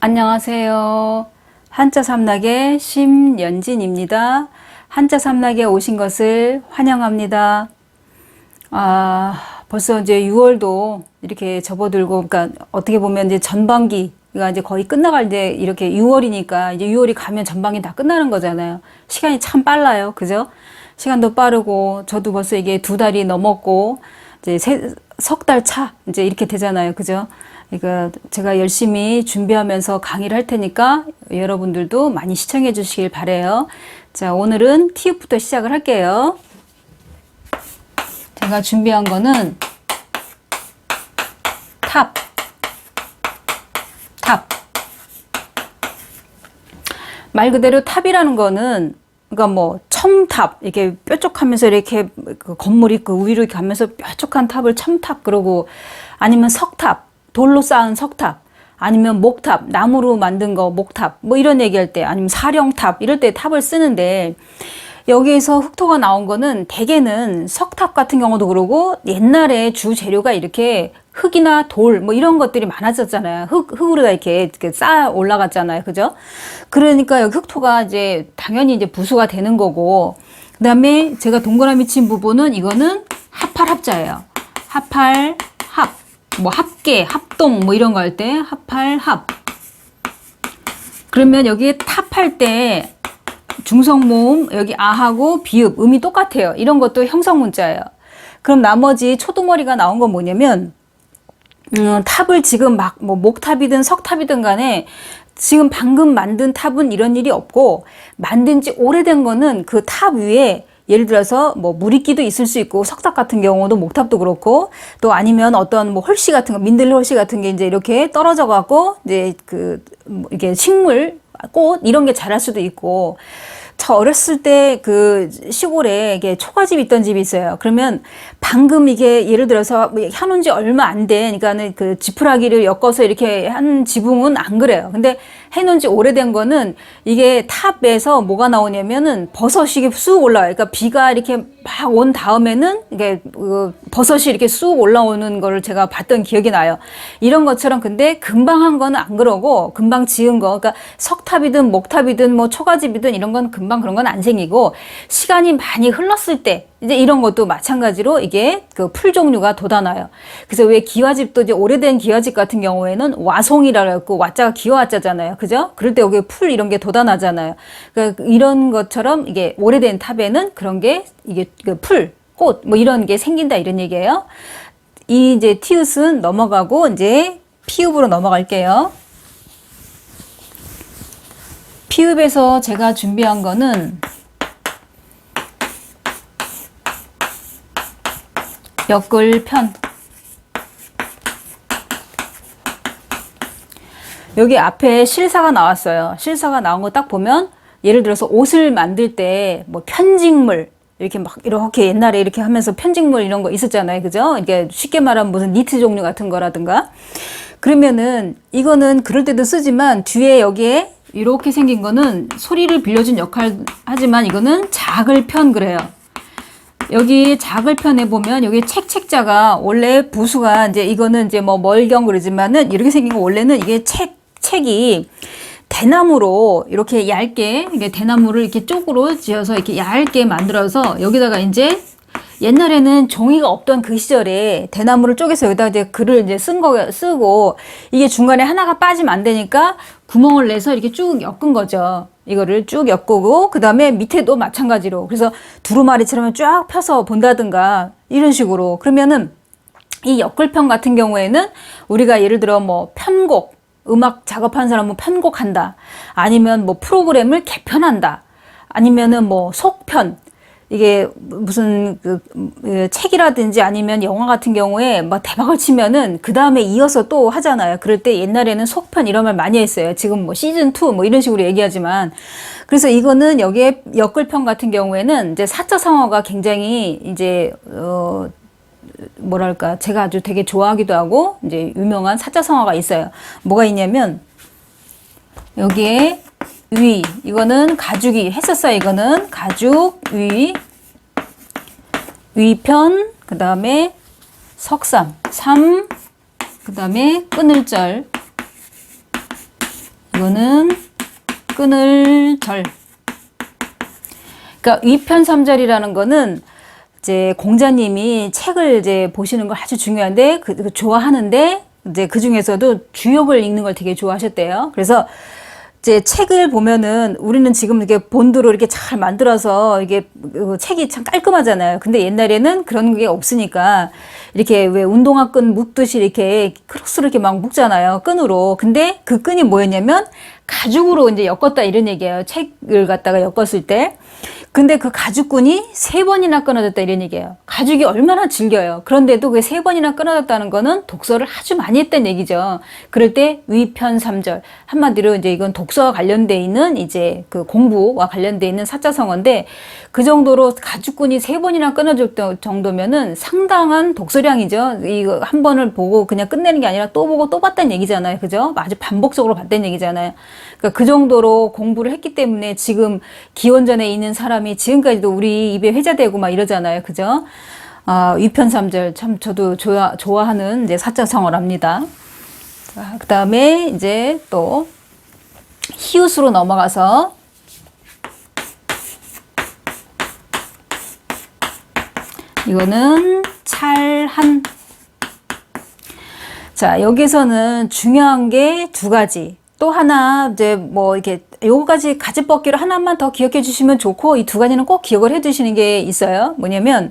안녕하세요. 한자 삼락의 심연진입니다. 한자 삼락에 오신 것을 환영합니다. 벌써 이제 6월도 이렇게 접어들고, 그러니까 어떻게 보면 이제 전반기가 이제 거의 끝나갈 때 이렇게 6월이니까 이제 6월이 가면 전반기 다 끝나는 거잖아요. 시간이 참 빨라요. 그죠? 시간도 빠르고, 저도 벌써 이게 2달이 넘었고, 이제 석 달 차, 이제 이렇게 되잖아요. 그죠? 그러니까 제가 열심히 준비하면서 강의를 할 테니까 여러분들도 많이 시청해 주시길 바래요. 자, 오늘은 티읕부터 시작을 할게요. 제가 준비한 거는 탑. 말 그대로 탑이라는 거는 그러니까 뭐 첨탑, 이렇게 뾰족하면서 이렇게 그 건물이 그 위로 이렇게 가면서 뾰족한 탑을 첨탑 그러고, 아니면 석탑, 돌로 쌓은 석탑, 아니면 목탑, 나무로 만든 거 목탑, 뭐 이런 얘기할 때, 아니면 사령탑 이럴 때 탑을 쓰는데, 여기에서 흑토가 나온 거는 대개는 석탑 같은 경우도 그러고, 옛날에 주 재료가 이렇게 흙이나 돌 뭐 이런 것들이 많아졌잖아요. 흙으로 다 이렇게 쌓아 올라갔잖아요. 그죠? 그러니까 여기 흑토가 이제 당연히 이제 부수가 되는 거고, 그 다음에 제가 동그라미 친 부분은 이거는 합할합자예요. 합할 합, 뭐 합계, 합동 뭐 이런 거 할 때 합할 합. 그러면 여기에 탑할 때 중성모음 여기 아하고 비읍 음이 똑같아요. 이런 것도 형성문자예요. 그럼 나머지 초두머리가 나온 건 뭐냐면, 탑을 지금 막 뭐 목탑이든 석탑이든 간에 지금 방금 만든 탑은 이런 일이 없고, 만든 지 오래된 거는 그 탑 위에 예를 들어서 뭐 무리끼도 있을 수 있고, 석탑 같은 경우도 목탑도 그렇고, 또 아니면 어떤 뭐 홀씨 같은 거, 민들레 홀씨 같은 게 이제 이렇게 떨어져 갖고 이제 이게 식물, 꽃 이런 게 자랄 수도 있고. 저 어렸을 때 그 시골에 이게 초가집 있던 집이 있어요. 그러면 방금 이게 예를 들어서 해놓은 지 얼마 안 돼. 그러니까는 그 지푸라기를 엮어서 이렇게 한 지붕은 안 그래요. 근데 해놓은 지 오래된 거는 이게 탑에서 뭐가 나오냐면은 버섯이 이게 쑥 올라와요. 그러니까 비가 이렇게 막 온 다음에는 이게 버섯이 이렇게 쑥 올라오는 거를 제가 봤던 기억이 나요. 이런 것처럼. 근데 금방 한 거는 안 그러고, 금방 지은 거, 그러니까 석탑이든 목탑이든 뭐 초가집이든 이런 건 금방 그런 건 안 생기고, 시간이 많이 흘렀을 때 이제 이런 것도 마찬가지로 이게 그 풀 종류가 돋아나요. 그래서 왜 기와집도 이제 오래된 기와집 같은 경우에는 와송이라고 했고, 와자가 기와자잖아요. 그죠? 그럴 때 여기 풀 이런 게 돋아나잖아요. 그러니까 이런 것처럼 이게 오래된 탑에는 그런 게 이게 풀, 꽃 뭐 이런 게 생긴다 이런 얘기예요. 이 이제 티읕은 넘어가고 이제 피읕으로 넘어갈게요. 피읕에서 제가 준비한 거는 역글편. 여기 앞에 실사가 나왔어요. 실사가 나온 거 딱 보면, 예를 들어서 옷을 만들 때 뭐 편직물 이렇게 막 이렇게 옛날에 이렇게 하면서 편직물 이런 거 있었잖아요. 그죠? 이게 쉽게 말하면 무슨 니트 종류 같은 거라든가. 그러면은 이거는 그럴 때도 쓰지만, 뒤에 여기에 이렇게 생긴 거는 소리를 빌려준 역할 하지만 이거는 작을편 그래요. 여기 작을편에 보면 여기 책자가 원래 부수가 이제 이거는 이제 뭐 멀경 그러지만은 이렇게 생긴 거, 원래는 이게 책이 대나무로 이렇게 얇게, 이게 대나무를 이렇게 쪽으로 지어서 이렇게 얇게 만들어서 여기다가 이제 옛날에는 종이가 없던 그 시절에 대나무를 쪼개서 여기다가 이제 글을 이제 쓰고, 이게 중간에 하나가 빠지면 안 되니까 구멍을 내서 이렇게 쭉 엮은 거죠. 이거를 쭉 엮고, 그 다음에 밑에도 마찬가지로. 그래서 두루마리처럼 쫙 펴서 본다든가 이런 식으로. 그러면은 이 역글편 같은 경우에는 우리가 예를 들어 뭐 편곡, 음악 작업하는 사람은 편곡한다. 아니면 뭐 프로그램을 개편한다. 아니면은 뭐 속편. 이게 무슨 책이라든지 아니면 영화 같은 경우에 막 대박을 치면은 그 다음에 이어서 또 하잖아요. 그럴 때 옛날에는 속편 이런 말 많이 했어요. 지금 뭐 시즌2 뭐 이런 식으로 얘기하지만. 그래서 이거는 여기에 역글편 같은 경우에는 이제 사자 성어가 굉장히 이제 뭐랄까, 제가 아주 되게 좋아하기도 하고 이제 유명한 사자 성어가 있어요. 뭐가 있냐면, 여기에 위, 이거는 가죽이 했었어요. 이거는 가죽, 위편, 그 다음에 석삼, 그 다음에 끊을절, 이거는 끊을 절. 그러니까 위편삼절이라는 거는 이제 공자님이 책을 이제 보시는 걸 아주 중요한데 좋아하는데 이제 그 중에서도 주역을 읽는 걸 되게 좋아하셨대요. 그래서 이제 책을 보면은 우리는 지금 이렇게 본드로 이렇게 잘 만들어서 이게 책이 참 깔끔하잖아요. 근데 옛날에는 그런 게 없으니까 이렇게 왜 운동화 끈 묶듯이 이렇게 크로스로 이렇게 막 묶잖아요. 끈으로. 근데 그 끈이 뭐였냐면 가죽으로 이제 엮었다 이런 얘기예요. 책을 갖다가 엮었을 때. 근데 그 가죽끈이 3번이나 끊어졌다 이런 얘기예요. 가죽이 얼마나 질겨요. 그런데도 그 3번이나 끊어졌다는 거는 독서를 아주 많이 했다는 얘기죠. 그럴 때 위편삼절. 한마디로 이제 이건 독서와 관련돼 있는 이제 그 공부와 관련돼 있는 사자성어인데 그 정도로 가죽끈이 3번이나 끊어질 정도면은 상당한 독서량이죠. 이거 한 번을 보고 그냥 끝내는 게 아니라 또 보고 또 봤다는 얘기잖아요. 그죠? 아주 반복적으로 봤다는 얘기잖아요. 그러니까 그 정도로 공부를 했기 때문에 지금 기원전에 있는 사람이 지금까지도 우리 입에 회자되고 막 이러잖아요. 그죠? 위편삼절 참 저도 좋아하는 이제 사자성어랍니다. 그 다음에 이제 또 히읗으로 넘어가서 이거는 찰한. 자, 여기서는 중요한 게 2가지. 또 하나 이제 뭐 이렇게 요거까지 가지법기로 하나만 더 기억해 주시면 좋고 이 2가지는 꼭 기억을 해 두시는 게 있어요. 뭐냐면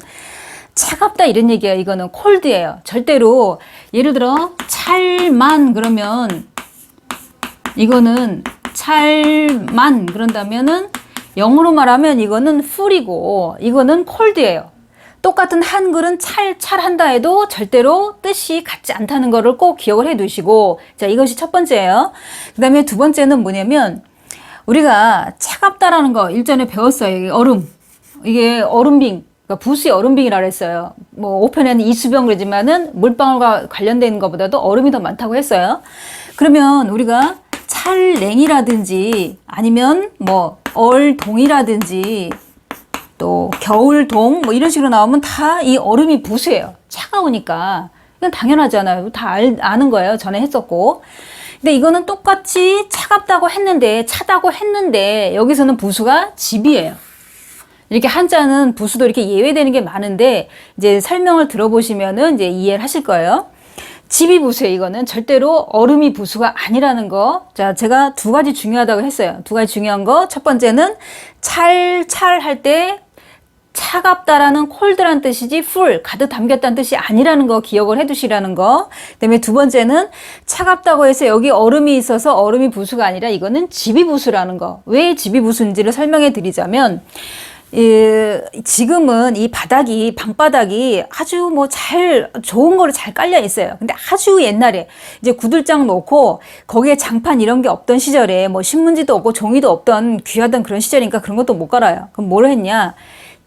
차갑다 이런 얘기예요. 이거는 콜드예요. 절대로 예를 들어 찰만 그러면 이거는 찰만 그런다면은 영어로 말하면 이거는 풀이고 이거는 콜드예요. 똑같은 한글은 찰한다 해도 절대로 뜻이 같지 않다는 거를 꼭 기억을 해 두시고, 자, 이것이 첫 번째예요. 그 다음에 2번째는 뭐냐면, 우리가 차갑다라는 거 일전에 배웠어요. 이게 얼음. 이게 얼음빙. 그러니까 부수의 얼음빙이라고 했어요. 뭐, 5편에는 이수병 그러지만은 물방울과 관련된 것보다도 얼음이 더 많다고 했어요. 그러면 우리가 찰냉이라든지 아니면 뭐, 얼동이라든지 또 겨울동 뭐 이런 식으로 나오면 다 이 얼음이 부수예요. 차가우니까. 이건 당연하잖아요. 다 아는 거예요. 전에 했었고. 근데 이거는 똑같이 차갑다고 했는데 차다고 했는데 여기서는 부수가 집이에요. 이렇게 한자는 부수도 이렇게 예외되는 게 많은데 이제 설명을 들어보시면은 이제 이해를 하실 거예요. 집이 부수예요. 이거는 절대로 얼음이 부수가 아니라는 거. 자, 제가 2가지 중요하다고 했어요. 2가지 중요한 거. 첫 번째는 할 때 차갑다라는 콜드란 뜻이지 풀, 가득 담겼다는 뜻이 아니라는 거 기억을 해 두시라는 거. 그다음에 2번째는 차갑다고 해서 여기 얼음이 있어서 얼음이 부수가 아니라 이거는 집이 부수라는 거. 왜 집이 부수인지를 설명해 드리자면 지금은 이 바닥이 방바닥이 아주 뭐 좋은 거로 잘 깔려 있어요. 근데 아주 옛날에 이제 구들장 놓고 거기에 장판 이런 게 없던 시절에 뭐 신문지도 없고 종이도 없던 귀하던 그런 시절이니까 그런 것도 못 깔아요. 그럼 뭘 했냐?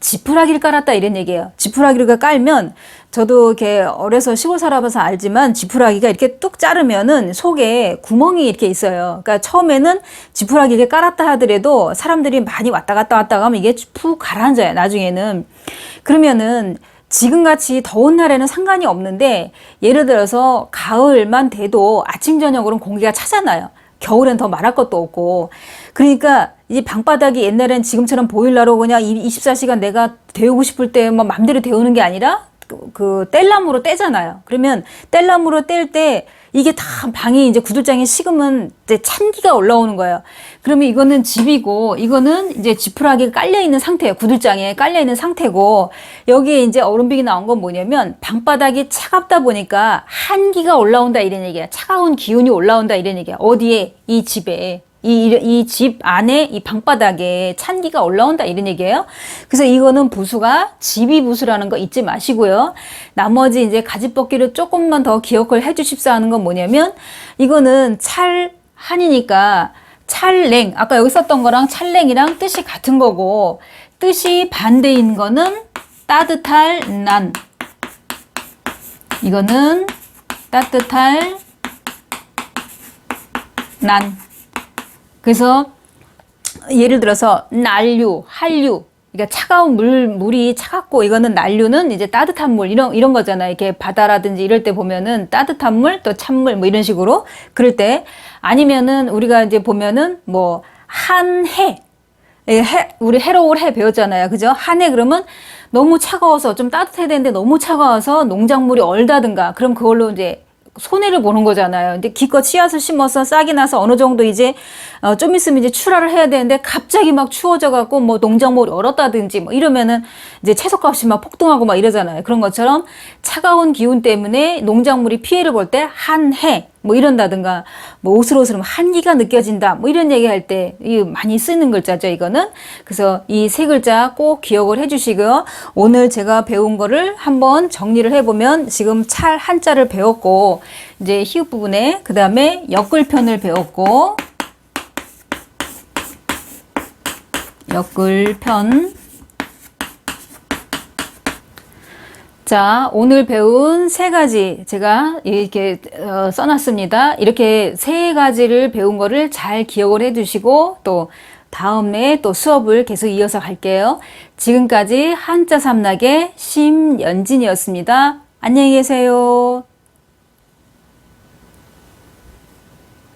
지푸라기를 깔았다 이런 얘기예요. 지푸라기를 깔면 저도 이렇게 어려서 시골 살아봐서 알지만 지푸라기가 이렇게 뚝 자르면은 속에 구멍이 이렇게 있어요. 그러니까 처음에는 지푸라기 이렇게 깔았다 하더라도 사람들이 많이 왔다 갔다 하면 이게 푹 가라앉아요. 나중에는. 그러면은 지금같이 더운 날에는 상관이 없는데 예를 들어서 가을만 돼도 아침 저녁으로는 공기가 차잖아요. 겨울엔 더 말할 것도 없고. 그러니까 이 방바닥이 옛날엔 지금처럼 보일러로 그냥 24시간 내가 데우고 싶을 때 뭐 맘대로 데우는 게 아니라 그 뗄나무로 떼잖아요. 그러면 뗄나무로 뗄 때 이게 다 방이 이제 구들장이 식으면 이제 찬기가 올라오는 거예요. 그러면 이거는 집이고 이거는 이제 지푸라기가 깔려 있는 상태예요. 구들장에 깔려 있는 상태고 여기에 이제 얼음빙이 나온 건 뭐냐면 방바닥이 차갑다 보니까 한기가 올라온다 이런 얘기야. 차가운 기운이 올라온다 이런 얘기야. 어디에? 이 집에. 이 집 안에 이 방바닥에 찬기가 올라온다 이런 얘기예요. 그래서 이거는 부수가 집이 부수라는 거 잊지 마시고요. 나머지 이제 가지법기를 조금만 더 기억을 해 주십사 하는 건 뭐냐면 이거는 찰한이니까 찰냉 아까 여기 썼던 거랑 찰냉이랑 뜻이 같은 거고 뜻이 반대인 거는 따뜻할 난 이거는 따뜻할 난 그래서 예를 들어서 난류, 한류 그러니까 차가운 물이 차갑고 이거는 난류는 이제 따뜻한 물 이런 거잖아요. 이렇게 바다라든지 이럴 때 보면은 따뜻한 물 또 찬물 뭐 이런 식으로 그럴 때 아니면은 우리가 이제 보면은 뭐 한해 우리 해로울 해 배웠잖아요. 그죠? 한해 그러면 너무 차가워서 좀 따뜻해야 되는데 너무 차가워서 농작물이 얼다든가 그럼 그걸로 이제 손해를 보는 거잖아요. 근데 기껏 씨앗을 심어서 싹이 나서 어느 정도 이제 좀 있으면 이제 출하를 해야 되는데 갑자기 막 추워져 갖고 뭐 농작물이 얼었다든지 뭐 이러면은 이제 채소값이 막 폭등하고 막 이러잖아요. 그런 것처럼 차가운 기운 때문에 농작물이 피해를 볼 때 한해 뭐 이런다든가 뭐 오슬오슬하면 한기가 느껴진다 뭐 이런 얘기할 때 많이 쓰는 글자죠. 이거는 그래서 이 세 글자 꼭 기억을 해주시고요. 오늘 제가 배운 거를 한번 정리를 해보면 지금 찰 한자를 배웠고 이제 히읗 부분에 그 다음에 역글편을 배웠고 역글편. 자, 오늘 배운 세 가지 제가 이렇게 써놨습니다. 이렇게 세 가지를 배운 거를 잘 기억을 해두시고 또 다음에 또 수업을 계속 이어서 갈게요. 지금까지 한자 삼락의 심연진이었습니다. 안녕히 계세요.